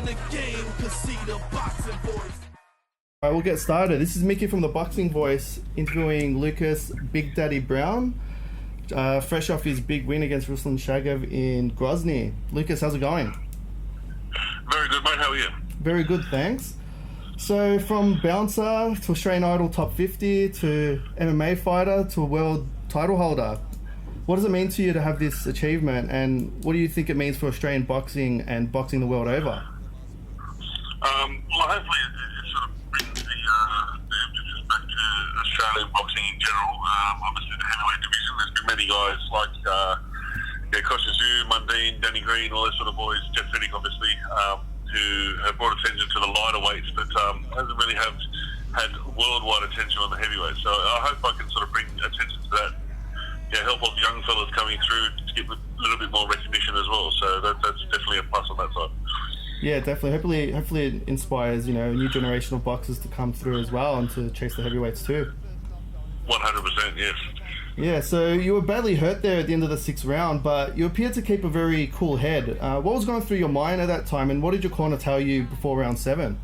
the game, cause see the boxing voice. Alright, we'll get started. This is Mickey from The Boxing Voice interviewing Lucas Big Daddy Browne, fresh off his big win against Ruslan Shagev in Grozny. Lucas, how's it going? Very good, mate. How are you? Very good, thanks. So, from bouncer to Australian Idol top 50 to MMA fighter to a world title holder, what does it mean to you to have this achievement, and what do you think it means for Australian boxing and boxing the world over? Well, hopefully it sort of brings the emphasis back to Australian boxing in general. Obviously, the heavyweight division, there's been many guys like Kostya Tszyu, Mundine, Danny Green, all those sort of boys, Jeff Fennick, obviously, who have brought attention to the lighter weights, but hasn't really had worldwide attention on the heavyweight. So I hope I can sort of bring attention to that. Help all the young fellas coming through to get a little bit more recognition as well. So that's definitely a plus on that side. Yeah, definitely. Hopefully it inspires, a new generation of boxers to come through as well and to chase the heavyweights too. 100%, yes. Yeah, so you were badly hurt there at the end of the 6th round, but you appeared to keep a very cool head. What was going through your mind at that time, and what did your corner tell you before round 7?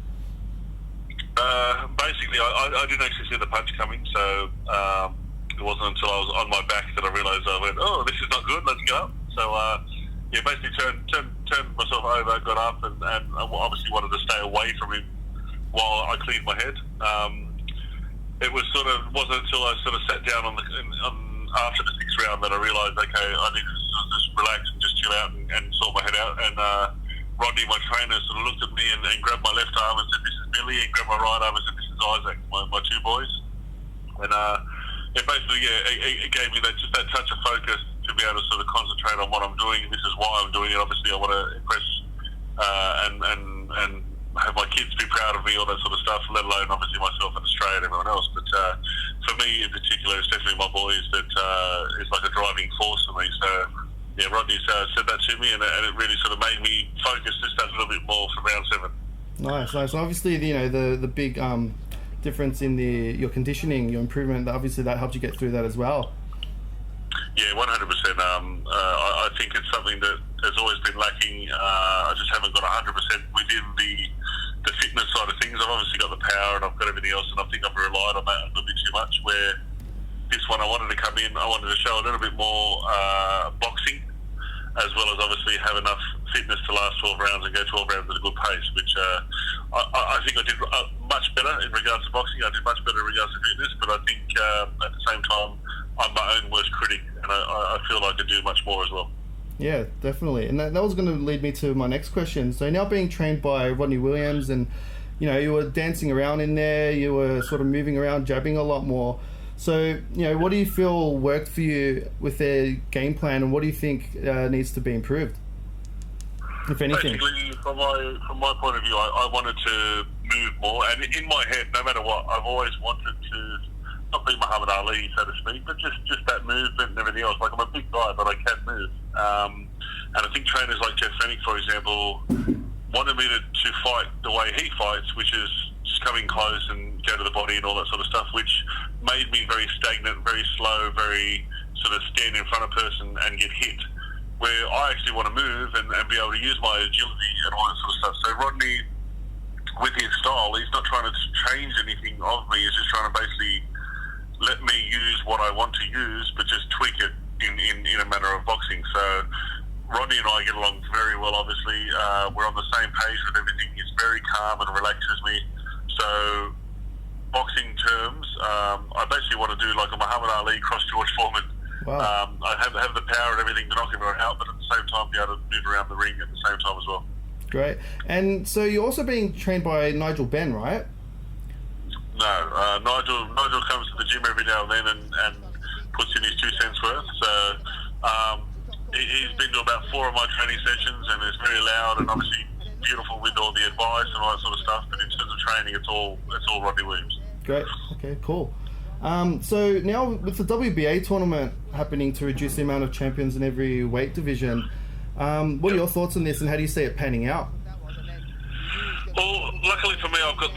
Basically, I didn't actually see the punch coming, so it wasn't until I was on my back that I realised I went, oh, this is not good, let's go up. So, basically turned myself over, got up, and obviously wanted to stay away from him while I cleared my head. It wasn't until I sort of sat down after the 6th round that I realised, okay, I need to sort of just relax and just chill out and sort my head out. And Rodney, my trainer, sort of looked at me and grabbed my left arm and said, "This is Billy," and grabbed my right arm and said, "This is Isaac," my two boys. And it gave me that touch of focus to be able to sort of concentrate on what I'm doing. This is why I'm doing it. Obviously, I want to impress and have my kids be proud of me, all that sort of stuff, let alone obviously myself and Australia and everyone else. But for me in particular, it's definitely my boys that is like a driving force for me. So Rodney said that to me, and it really sort of made me focus just that little bit more for round 7. Nice. Obviously, the big difference in your conditioning, your improvement, obviously that helped you get through that as well. Yeah, 100%. I think it's something that has always been lacking. I just haven't got 100% within the fitness side of things. I've obviously got the power and I've got everything else, and I think I've relied on that a little bit too much, where this one I wanted to come in, I wanted to show a little bit more boxing, as well as obviously have enough fitness to last 12 rounds and go 12 rounds at a good pace, which I think I did much better in regards to boxing. I did much better in regards to fitness, but I think at the same time, I'm my own worst critic, and I feel like I could do much more as well. Yeah, definitely. And that was going to lead me to my next question. So now being trained by Rodney Williams, and you were dancing around in there, you were sort of moving around, jabbing a lot more. So, what do you feel worked for you with their game plan, and what do you think needs to be improved, if anything? Basically, from my point of view, I wanted to move more, and in my head, no matter what, I've always wanted to not be Muhammad Ali, so to speak, but just that movement and everything else. Like, I'm a big guy, but I can move. And I think trainers like Jeff Fennick, for example, wanted me to fight the way he fights, which is just come in close and go to the body and all that sort of stuff, which made me very stagnant, very slow, very sort of stand in front of a person and get hit. Where I actually want to move and be able to use my agility and all that sort of stuff. So Rodney, with his style, he's not trying to change anything of me. He's just trying to basically let me use what I want to use, but just tweak it in a manner of boxing. So Rodney and I get along very well, obviously. We're on the same page with everything. He's very calm and relaxes me. So boxing terms, I basically want to do like a Muhammad Ali cross George Foreman. Wow. I have the power and everything to knock everyone out, but at the same time be able to move around the ring at the same time as well. Great. And so you're also being trained by Nigel Benn, right? No, Nigel comes to the gym every now and then and puts in his 2 cents worth. So he's been to about 4 of my training sessions, and it's very loud and obviously beautiful with all the advice and all that sort of stuff. But in terms of training, it's all Rodney Williams. Great. Okay. Cool. So now with the WBA tournament happening to reduce the amount of champions in every weight division, what are your thoughts on this, and how do you see it panning out? Well, luckily for me, I've got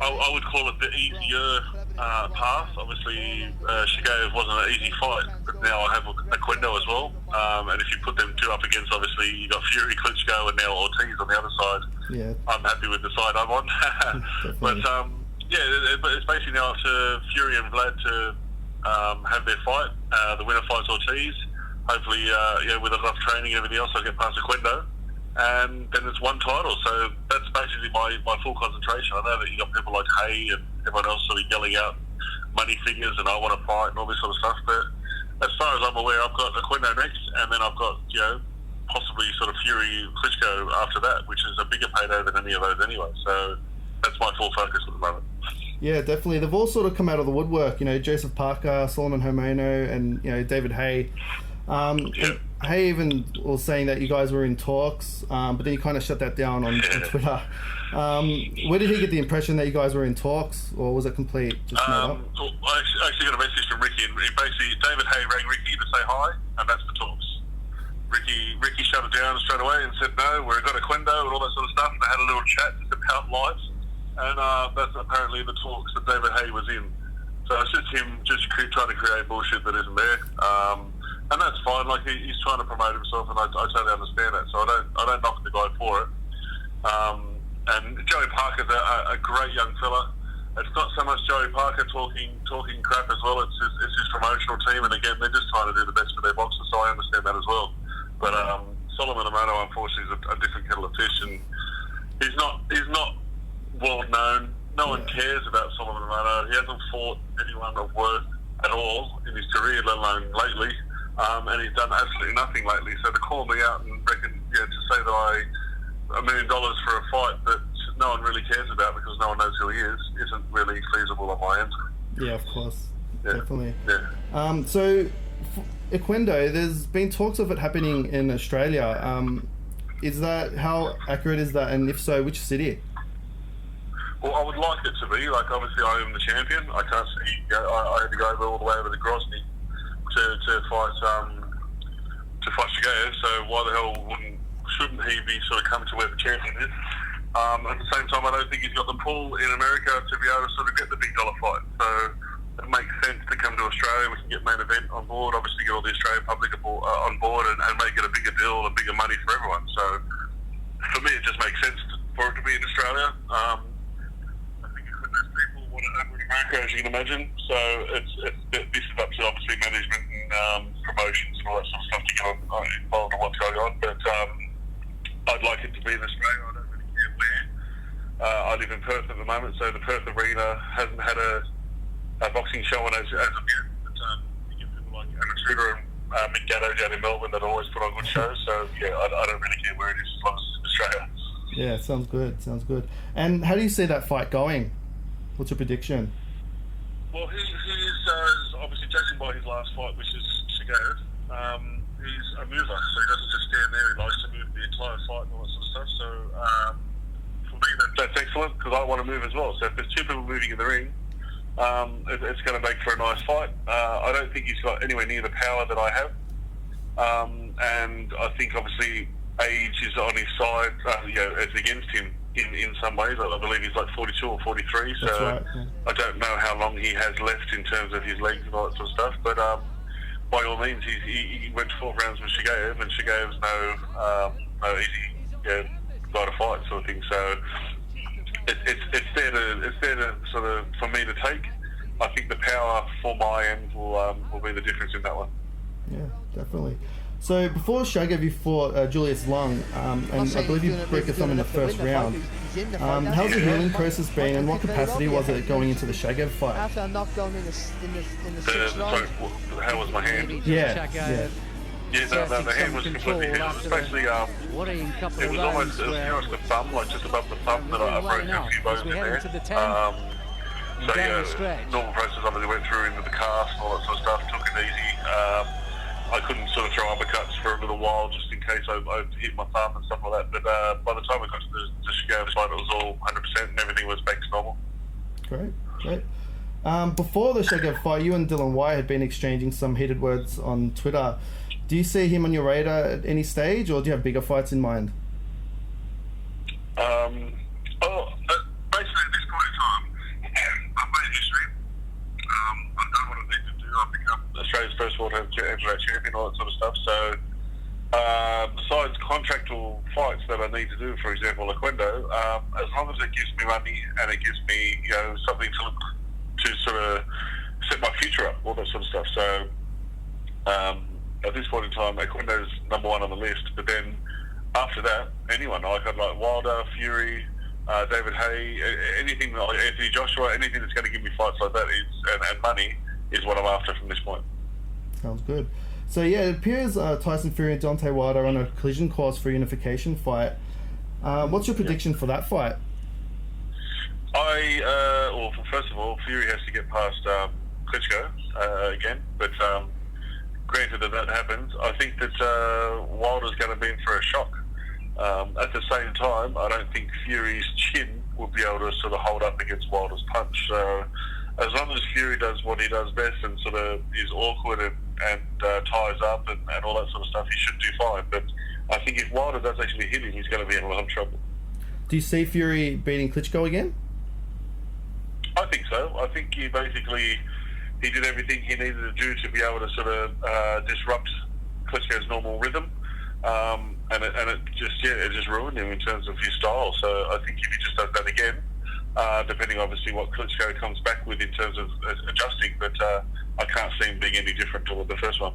I would call it the easier path. Obviously, Shagev wasn't an easy fight, but now I have Oquendo as well. And if you put them two up against, obviously, you got Fury, Klitschko, and now Ortiz on the other side. Yeah. I'm happy with the side I'm on. But it's basically now up to Fury and Vlad to have their fight. The winner fights Ortiz. Hopefully, with enough training and everything else, I'll get past Sequendo. And then it's one title. So that's basically my full concentration. I know that you got people like Haye and everyone else sort of yelling out money figures and I want to fight and all this sort of stuff. But as far as I'm aware, I've got Sequendo next, and then I've got, possibly sort of Fury Klitschko after that, which is a bigger payday than any of those anyway. So that's my full focus at the moment. Yeah, definitely. They've all sort of come out of the woodwork. Joseph Parker, Solomon Homeno, and David Haye. Haye even was saying that you guys were in talks, but then you kind of shut that down on Twitter. Where did he get the impression that you guys were in talks, or was it complete? Just I actually got a message from Ricky, and basically David Haye rang Ricky to say hi, and that's the talks. Ricky shut it down straight away and said no, we've got a Quendo and all that sort of stuff, and they had a little chat just about life, and that's apparently the talks that David Haye was in. So it's just him trying to create bullshit that isn't there. And that's fine. Like he's trying to promote himself, and I totally understand that. So I don't knock the guy for it. And Joey Parker's a great young fella. It's not so much Joey Parker talking crap as well. It's his promotional team, and again, they're just trying to do the best for their boxers. So I understand that as well. But Solomon Homeno, unfortunately, is a different kettle of fish, and he's not world known. No one cares about Solomon Homeno. He hasn't fought anyone of worth at all in his career, let alone lately. And he's done absolutely nothing lately. So to call me out and reckon, to say that $1 million for a fight that no one really cares about because no one knows who he is, isn't really feasible on my end. Yeah, of course. Yeah. Definitely. Yeah. So, Equendo, there's been talks of it happening in Australia. How accurate is that? And if so, which city? Well, I would like it to be. Like, obviously, I am the champion. I can't see. I had to go all the way over to Grozny to fight Shigeev, so why the hell shouldn't he be sort of coming to where the champion is? At the same time, I don't think he's got the pull in America to be able to sort of get the big dollar fight. So it makes sense to come to Australia. We can get main event on board, obviously get all the Australian public on board and make it a bigger deal and bigger money for everyone. So for me, it just makes sense for it to be in Australia. I think there's people want it over in America, as you can imagine. So this is up to obviously management and promotions and all that sort of stuff to get involved in what's going on. But I'd like it to be in Australia. I don't really care where. I live in Perth at the moment, so the Perth Arena hasn't had a boxing show as of yet. But you get people like Aaron Shooter and Mick Gatto down in Melbourne that always put on good shows. So I don't really care where it is as long as it's in Australia. Yeah, sounds good. And how do you see that fight going? What's your prediction? Well, he's obviously judging by his last fight, which is Shigeev. He's a mover, so he doesn't just stand there. He likes to move the entire fight and all that sort of stuff. So for me, that's excellent because I want to move as well. So if there's two people moving in the ring, it's going to make for a nice fight. I don't think he's got anywhere near the power that I have, and I think obviously age is on his side. It's against him in some ways. I believe he's like 42 or 43. So that's right, yeah. I don't know how long he has left in terms of his legs and all that sort of stuff. But by all means, he went 12 rounds with Shigeev, and Shigeev's no easy guy to fight sort of thing. So it's there to sort of for me to take. I think the power for my end will be the difference in that one. Yeah, definitely. So before Shigeev, you fought Julius Long, and I believe you broke your thumb in the first round. How's the healing process been, and what capacity was it going into the Shigeev fight? After I knocked down in the sixth round. How was my hand? Yeah, the hand was completely healed. It was basically, it was almost nearest the thumb, like just above the thumb, that I broke a few bones in there. Normal process obviously went through into the cast and all that sort of stuff, took it easy. I couldn't sort of throw uppercuts for a little while just in case I hit my thumb and stuff like that. But by the time we got to the Shigeev fight, it was all 100% and everything was back to normal. Great. Before the Shigeev fight, you and Dylan White had been exchanging some heated words on Twitter. Do you see him on your radar at any stage, or do you have bigger fights in mind? Basically at this point in time, I've made history. I've done what I need to do. I've become Australia's first world heavyweight champion, all that sort of stuff. So besides contractual fights that I need to do, for example, Oquendo, as long as it gives me money and it gives me, something to sort of set my future up, all that sort of stuff. So at this point in time, Oquendo's number one on the list. But then after that, anyone I'd like Wilder, Fury, David Haye, anything like Anthony Joshua, anything that's going to give me fights like that and money is what I'm after from this point. Sounds good. So yeah, it appears Tyson Fury and Deontay Wilder are on a collision course for a unification fight. What's your prediction for that fight? Well, first of all, Fury has to get past Klitschko again, but granted that happens, I think that Wilder's going to be in for a shock. At the same time, I don't think Fury's chin will be able to sort of hold up against Wilder's punch. So as long as Fury does what he does best and sort of is awkward and ties up and all that sort of stuff, he should do fine. But I think if Wilder does actually hit him, he's going to be in a lot of trouble. Do you see Fury beating Klitschko again? I think so. I think he did everything he needed to do to be able to sort of disrupt Klitschko's normal rhythm. And it just ruined him in terms of his style. So I think if he just does that again, depending obviously what Klitschko comes back with in terms of adjusting, but I can't see him being any different to the first one.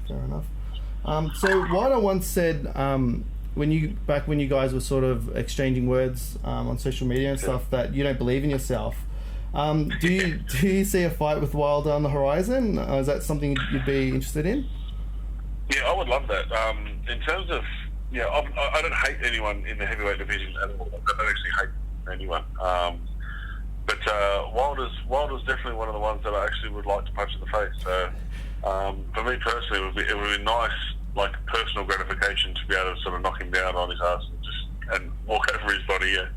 Fair enough. So Wilder once said, when you guys were sort of exchanging words on social media and stuff, that you don't believe in yourself. Do you see a fight with Wilder on the horizon? Is that something you'd be interested in? Yeah, I would love that. In terms of, I don't hate anyone in the heavyweight division at all. I don't actually hate anyone. But Wilder's definitely one of the ones that I actually would like to punch in the face. So for me personally, it would be nice, like personal gratification, to be able to sort of knock him down on his ass and walk over his body. Yeah.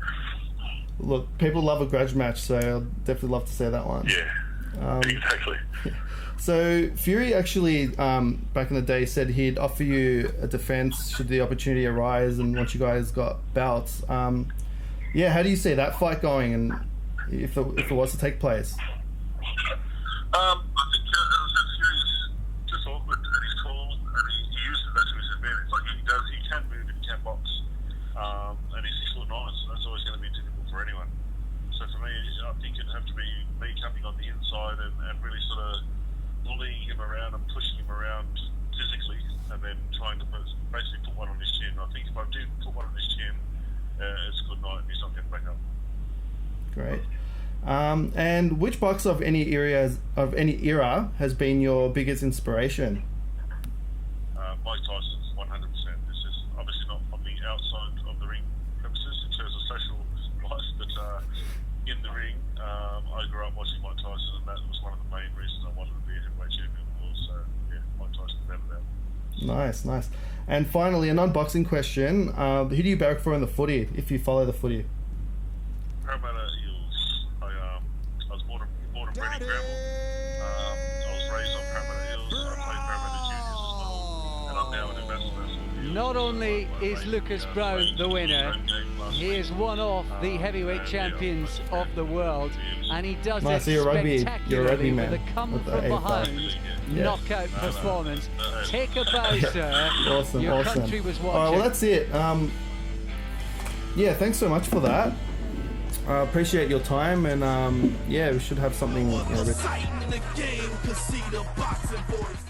Look, people love a grudge match, so I'd definitely love to see that one. Yeah, exactly. So Fury actually, back in the day, said he'd offer you a defense should the opportunity arise, and once you guys got bouts. How do you see that fight going, and if it was to take place? I think, as I said, Fury's just awkward, and he's tall, and he uses that to his advantage. Like he can move, and he can box, and he's 6'9", so that's always going to be difficult for anyone. So for me, I think it'd have to be me coming on the inside and really sort of bullying him around and pushing him around physically, and then trying to basically put one on his chin. I think if I do put one on his chin, it's a good night, and he's not getting back up. Great. And which boxer of any era has been your biggest inspiration? Mike Tyson's 100%. This is obviously not on the outside of the ring premises in terms of social life, but in the ring, I grew up watching Mike Tyson, and that was one of the main reasons I wanted to be a heavyweight champion of the world. So yeah, Mike Tyson, without a doubt. Nice. And finally, a non-boxing question: who do you barrack for in the footy if you follow the footy? Parramatta Eels. I was born and bred in Browne. I was raised on Parramatta Eels. I played Parramatta Juniors as well, and I'm now an ambassador. Not only is Lucas Browne the winner, he is one of the heavyweight champions of the world, and he does it spectacularly with a come from behind knockout performance. Take a bow, sir. Awesome. Your country was watching. All right, well, that's it. Thanks so much for that. I appreciate your time, and we should have something. Sight in the game, 'cause see the boxing voice.